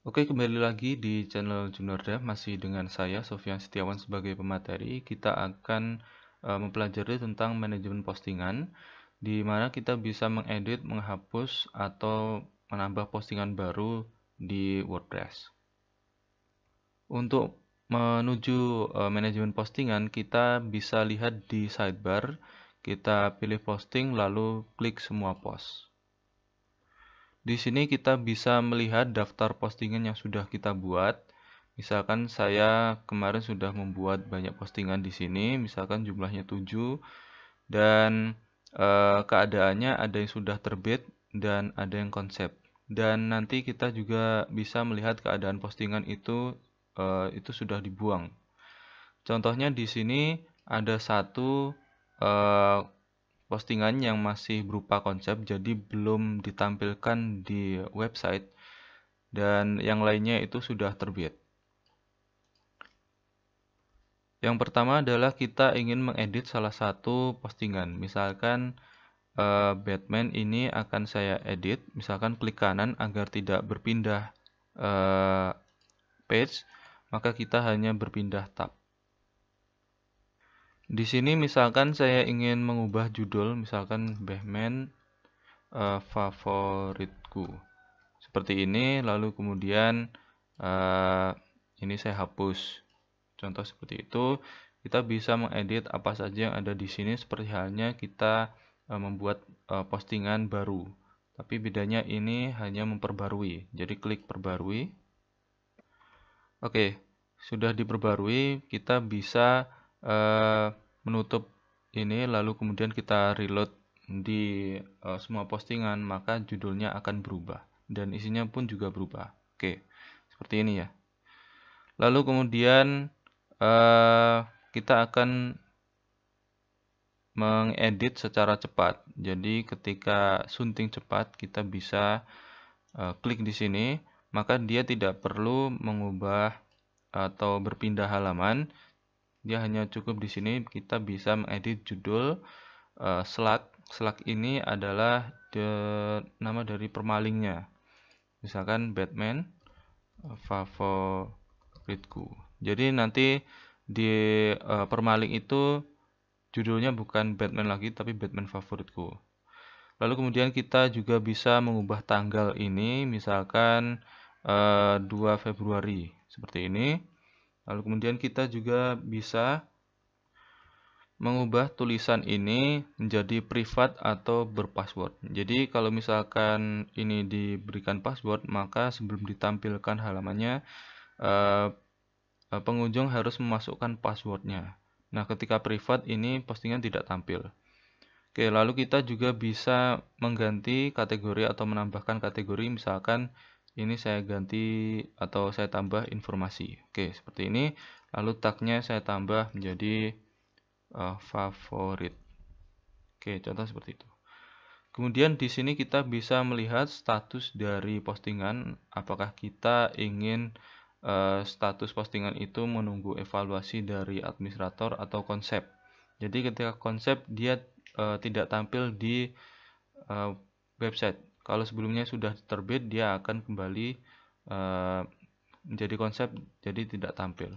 Oke, kembali lagi di channel Junior Dev, masih dengan saya Sofyan Setiawan sebagai pemateri. Kita akan mempelajari tentang manajemen postingan, di mana kita bisa mengedit, menghapus, atau menambah postingan baru di WordPress. Untuk menuju manajemen postingan, kita bisa lihat di sidebar, kita pilih posting, lalu klik semua post. Di sini kita bisa melihat daftar postingan yang sudah kita buat. Misalkan saya kemarin sudah membuat banyak postingan di sini, misalkan jumlahnya 7, dan keadaannya ada yang sudah terbit dan ada yang konsep. Dan nanti kita juga bisa melihat keadaan postingan itu sudah dibuang. Contohnya di sini ada satu postingan yang masih berupa konsep, jadi belum ditampilkan di website, dan yang lainnya itu sudah terbit. Yang pertama adalah kita ingin mengedit salah satu postingan. Misalkan Batman ini akan saya edit, misalkan klik kanan agar tidak berpindah page, maka kita hanya berpindah tab. Di sini misalkan saya ingin mengubah judul, misalkan Batman favoritku. Seperti ini, lalu kemudian ini saya hapus. Contoh seperti itu, kita bisa mengedit apa saja yang ada di sini seperti halnya kita membuat postingan baru. Tapi bedanya ini hanya memperbarui. Jadi klik perbarui. Oke, sudah diperbarui, kita bisa menutup ini, lalu kemudian kita reload di semua postingan, maka judulnya akan berubah dan isinya pun juga berubah. Oke, seperti ini ya. Lalu kemudian kita akan mengedit secara cepat. Jadi ketika sunting cepat, kita bisa klik di sini, maka dia tidak perlu mengubah atau berpindah halaman. Dia hanya cukup di sini kita bisa mengedit judul slug. Slug ini adalah nama dari permalingnya. Misalkan Batman favoritku. Jadi nanti di permaling itu judulnya bukan Batman lagi, tapi Batman favoritku. Lalu kemudian kita juga bisa mengubah tanggal ini, misalkan 2 Februari, seperti ini. Lalu kemudian kita juga bisa mengubah tulisan ini menjadi privat atau berpassword. Jadi kalau misalkan ini diberikan password, maka sebelum ditampilkan halamannya, pengunjung harus memasukkan passwordnya. Nah, ketika privat ini postingan tidak tampil. Oke, lalu kita juga bisa mengganti kategori atau menambahkan kategori. Misalkan ini saya ganti atau saya tambah informasi. Oke, seperti ini. Lalu tagnya saya tambah menjadi favorit. Oke, contoh seperti itu. Kemudian di sini kita bisa melihat status dari postingan. Apakah kita ingin status postingan itu menunggu evaluasi dari administrator atau konsep. Jadi ketika konsep dia tidak tampil di website. Kalau sebelumnya sudah terbit, dia akan kembali menjadi konsep, jadi tidak tampil.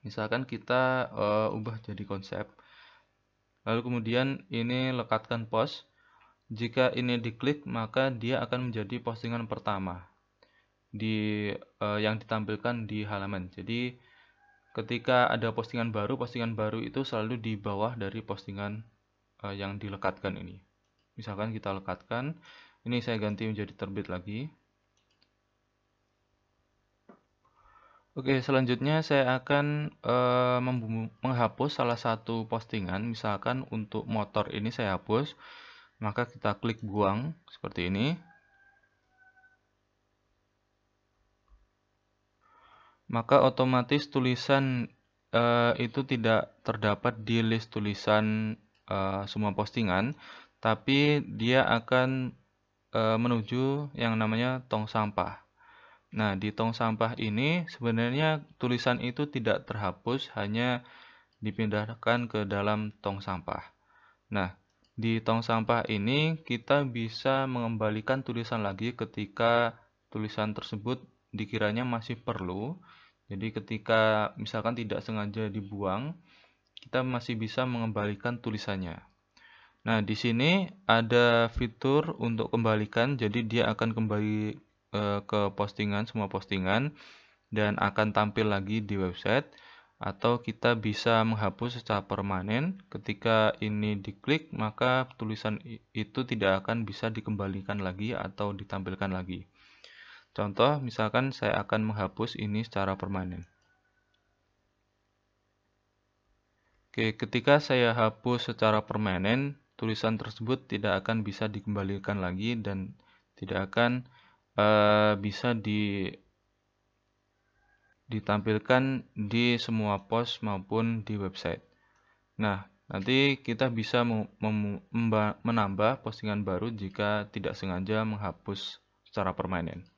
Misalkan kita ubah jadi konsep. Lalu kemudian ini lekatkan post. Jika ini diklik, maka dia akan menjadi postingan pertama yang ditampilkan di halaman. Jadi ketika ada postingan baru itu selalu di bawah dari postingan yang dilekatkan ini. Misalkan kita lekatkan, ini saya ganti menjadi terbit lagi. Oke, selanjutnya saya akan menghapus salah satu postingan. Misalkan untuk motor ini saya hapus, maka kita klik buang seperti ini. Maka otomatis tulisan itu tidak terdapat di list tulisan semua postingan, tapi dia akan menuju yang namanya tong sampah. Nah, di tong sampah ini sebenarnya tulisan itu tidak terhapus, hanya dipindahkan ke dalam tong sampah. Nah, di tong sampah ini kita bisa mengembalikan tulisan lagi ketika tulisan tersebut dikiranya masih perlu. Jadi ketika misalkan tidak sengaja dibuang, kita masih bisa mengembalikan tulisannya. Nah, di sini ada fitur untuk kembalikan, jadi dia akan kembali ke postingan, semua postingan, dan akan tampil lagi di website. Atau kita bisa menghapus secara permanen. Ketika ini diklik, maka tulisan itu tidak akan bisa dikembalikan lagi atau ditampilkan lagi. Contoh, misalkan saya akan menghapus ini secara permanen. Oke, ketika saya hapus secara permanen, tulisan tersebut tidak akan bisa dikembalikan lagi dan tidak akan bisa ditampilkan di semua post maupun di website. Nah, nanti kita bisa menambah postingan baru jika tidak sengaja menghapus secara permanen.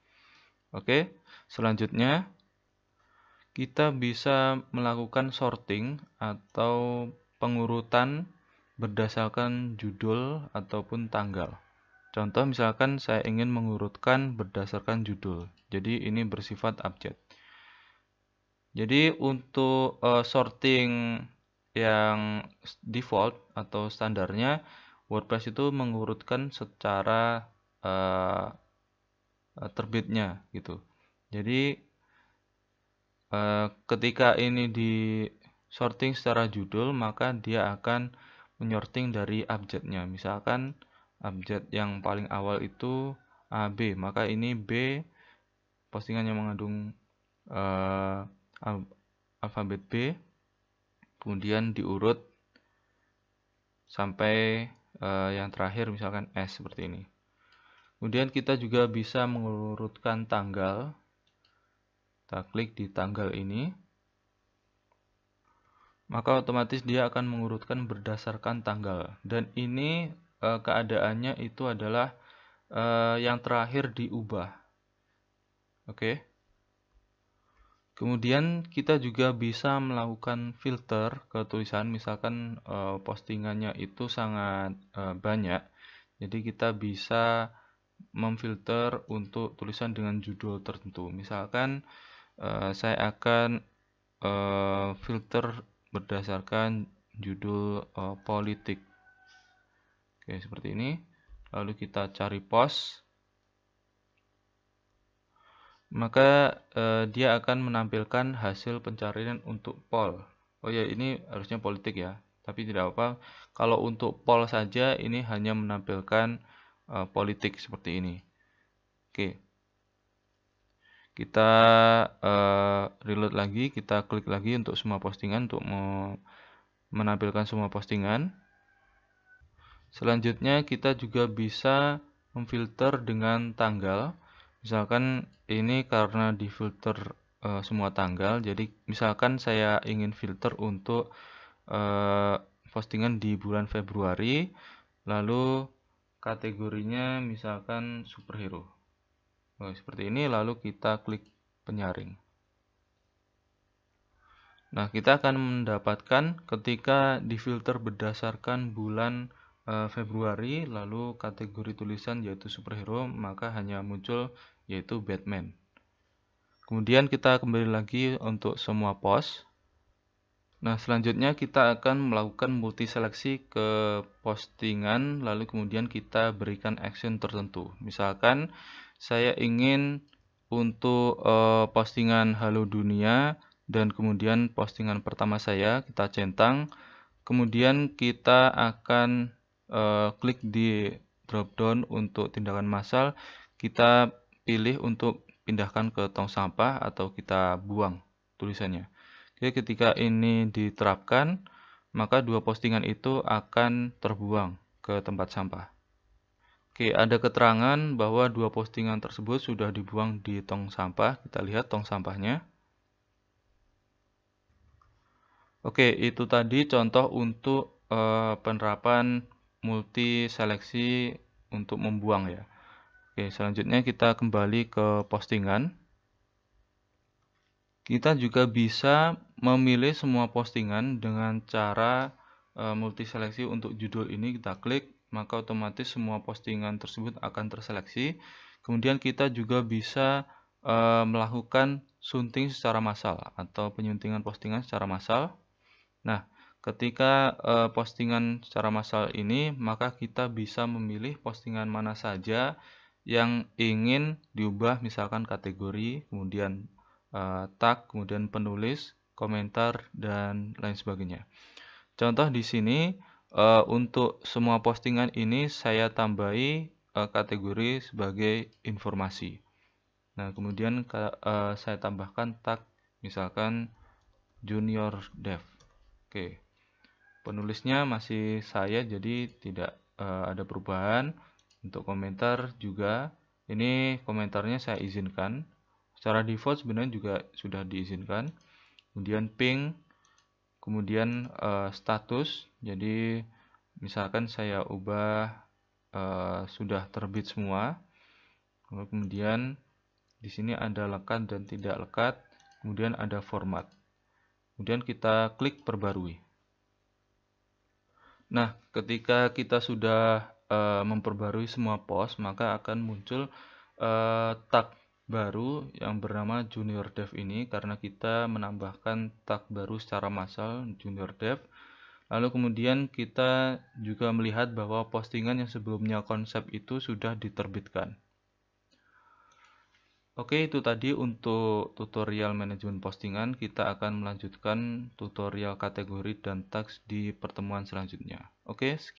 Oke, selanjutnya kita bisa melakukan sorting atau pengurutan berdasarkan judul ataupun tanggal. Contoh, misalkan saya ingin mengurutkan berdasarkan judul. Jadi ini bersifat abjad. Jadi untuk sorting yang default atau standarnya, WordPress itu mengurutkan secara terbitnya gitu. Jadi ketika ini di sorting secara judul, maka dia akan menyorting dari abjadnya. Misalkan abjad yang paling awal itu AB, maka ini B, postingan yang mengandung alfabet B, kemudian diurut sampai yang terakhir misalkan S seperti ini. Kemudian kita juga bisa mengurutkan tanggal. Kita klik di tanggal ini, maka otomatis dia akan mengurutkan berdasarkan tanggal. Dan ini keadaannya itu adalah yang terakhir diubah. Oke. Kemudian kita juga bisa melakukan filter ke tulisan, misalkan postingannya itu sangat banyak. Jadi kita bisa memfilter untuk tulisan dengan judul tertentu. Misalkan saya akan filter berdasarkan judul politik. Oke, seperti ini. Lalu kita cari post. Maka dia akan menampilkan hasil pencarian untuk poll. Oh ya, ini harusnya politik ya, tapi tidak apa. Kalau untuk poll saja, ini hanya menampilkan politik seperti ini. Oke. Kita reload lagi, kita klik lagi untuk semua postingan untuk menampilkan semua postingan. Selanjutnya kita juga bisa memfilter dengan tanggal. Misalkan ini karena difilter semua tanggal, jadi misalkan saya ingin filter untuk postingan di bulan Februari, lalu kategorinya misalkan superhero. Seperti ini, lalu kita klik penyaring. Nah, kita akan mendapatkan ketika difilter berdasarkan bulan Februari, lalu kategori tulisan yaitu superhero, maka hanya muncul yaitu Batman. Kemudian kita kembali lagi untuk semua post. Nah, selanjutnya kita akan melakukan multi seleksi ke postingan, lalu kemudian kita berikan action tertentu. Misalkan saya ingin untuk postingan Halo Dunia dan kemudian postingan pertama saya kita centang, kemudian kita akan klik di drop-down untuk tindakan massal, kita pilih untuk pindahkan ke tong sampah atau kita buang tulisannya. Oke, ketika ini diterapkan, maka dua postingan itu akan terbuang ke tempat sampah. Oke, ada keterangan bahwa dua postingan tersebut sudah dibuang di tong sampah. Kita lihat tong sampahnya. Oke, itu tadi contoh untuk penerapan multi seleksi untuk membuang ya. Oke, selanjutnya kita kembali ke postingan. Kita juga bisa memilih semua postingan dengan cara multi seleksi. Untuk judul ini kita klik, maka otomatis semua postingan tersebut akan terseleksi. Kemudian kita juga bisa melakukan sunting secara massal atau penyuntingan postingan secara massal. Nah, ketika postingan secara massal ini, maka kita bisa memilih postingan mana saja yang ingin diubah, misalkan kategori, kemudian tag, kemudian penulis, komentar, dan lain sebagainya. Contoh di sini untuk semua postingan ini saya tambahi kategori sebagai informasi. Nah, kemudian saya tambahkan tag, misalkan junior dev. Oke, penulisnya masih saya, jadi tidak ada perubahan. Untuk komentar juga, ini komentarnya saya izinkan. Secara default sebenarnya juga sudah diizinkan. Kemudian ping, kemudian status. Jadi misalkan saya ubah sudah terbit semua. Kemudian di sini ada lekat dan tidak lekat. Kemudian ada format. Kemudian kita klik perbarui. Nah, ketika kita sudah memperbarui semua post, maka akan muncul tag baru yang bernama junior dev ini, karena kita menambahkan tag baru secara massal, junior dev. Lalu kemudian kita juga melihat bahwa postingan yang sebelumnya konsep itu sudah diterbitkan. Oke, itu tadi untuk tutorial manajemen postingan. Kita akan melanjutkan tutorial kategori dan tags di pertemuan selanjutnya. Oke,